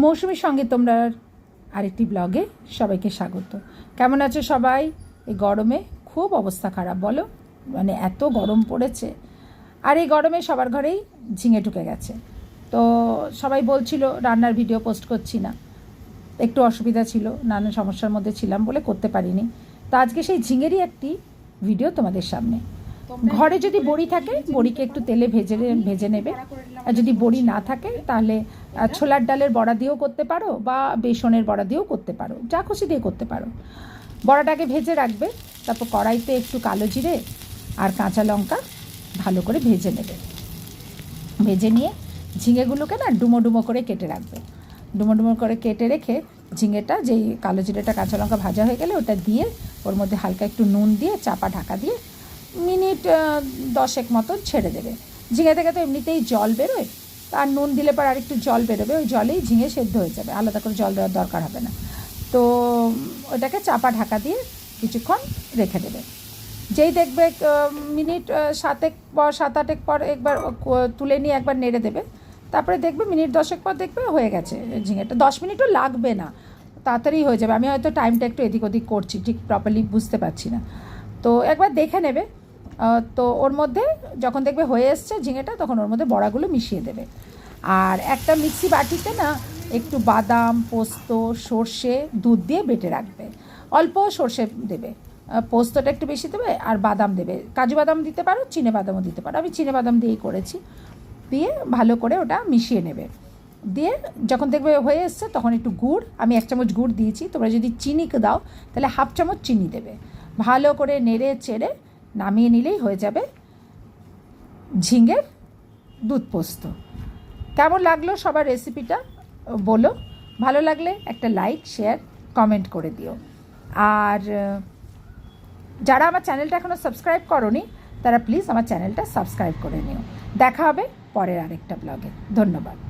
মৌসুমীর সঙ্গে তোমরা আরেকটি ব্লগে সবাইকে স্বাগত। কেমন আছো সবাই? এই গরমে খুব অবস্থা খারাপ, বলো, মানে এত গরম পড়েছে। আর এই গরমে সবার ঘরেই ঝিঙে ঢুকে গেছে। তো সবাই বলছিল রান্নার ভিডিও পোস্ট করছি না, একটু অসুবিধা ছিল, নানান সমস্যার মধ্যে ছিলাম বলে করতে পারিনি। তো আজকে সেই ঝিঙেরই একটি ভিডিও তোমাদের সামনে। ঘরে যদি বড়ি থাকে বড়িকে একটু তেলে ভেজে নেবে, আর যদি বড়ি না থাকে তাহলে ছোলার ডালের বড়া দিয়েও করতে পারো বা বেসনের বড়া দিয়েও করতে পারো, যা খুশি দিয়ে করতে পারো। বড়াটাকে ভেজে রাখবে, তারপর কড়াইতে একটু কালো জিরে আর কাঁচা লঙ্কা ভালো করে ভেজে নেবে। ভেজে নিয়ে ঝিঙেগুলোকে না ডুমো ডুমো করে কেটে রাখবে। ডুমো ডুমো করে কেটে রেখে ঝিঙেটা, যেই কালো জিরেটা কাঁচা লঙ্কা ভাজা হয়ে গেলে ওটা দিয়ে ওর মধ্যে হালকা একটু নুন দিয়ে চাপা ঢাকা দিয়ে মিনিট 10 মতন ছেড়ে দেবে। ঝিঙে থেকে তো এমনিতেই জল বেরোয়, আর নুন দিলে পর আরেকটু জল বেরোবে, ওই জলেই ঝিঙে সেদ্ধ হয়ে যাবে, আলাদা করে জল দেওয়ার দরকার হবে না। তো ওটাকে চাপা ঢাকা দিয়ে কিছুক্ষণ রেখে দেবে। যেই দেখবে মিনিট 7-8 পর একবার তুলে নিয়ে একবার নেড়ে দেবে। তারপরে দেখবে মিনিট 10 পর দেখবে হয়ে গেছে ঝিঙেটা। 10 মিনিটও লাগবে না, তাড়াতাড়ি হয়ে যাবে। আমি হয়তো টাইমটা একটু এদিক ওদিক করছি, ঠিক প্রপারলি বুঝতে পারছি না। তো একবার দেখে নেবে। তো ওর মধ্যে যখন দেখবে হয়ে এসছে ঝিঙেটা, তখন ওর মধ্যে বড়াগুলো মিশিয়ে দেবে। আর একটা মিক্সি বাটিতে না একটু বাদাম, পোস্ত, সর্ষে দুধ দিয়ে বেটে রাখবে। অল্প সর্ষে দেবে, পোস্তটা একটু বেশি দেবে, আর বাদাম দেবে। কাজু বাদাম দিতে পারো, চিনে বাদামও দিতে পারো। আমি চিনে বাদাম দিয়েই করেছি। দিয়ে ভালো করে ওটা মিশিয়ে নেবে। দিয়ে যখন দেখবে হয়ে এসছে তখন একটু গুড়, আমি 1 চামচ গুড় দিয়েছি, তোমরা যদি চিনি দাও তাহলে 1/2 চামচ চিনি দেবে। ভালো করে নেড়ে চেড়ে নামিয়ে নিলেই হয়ে যাবে ঝিঙের দুধ পোস্ত। কেমন লাগলো সবার রেসিপিটা বলো। ভালো লাগলে একটা লাইক, শেয়ার, কমেন্ট করে দিও। আর যারা আমার চ্যানেলটা এখনও সাবস্ক্রাইব করোনি তারা প্লিজ আমার চ্যানেলটা সাবস্ক্রাইব করে নিও। দেখা হবে পরের আরেকটা ব্লগে। ধন্যবাদ।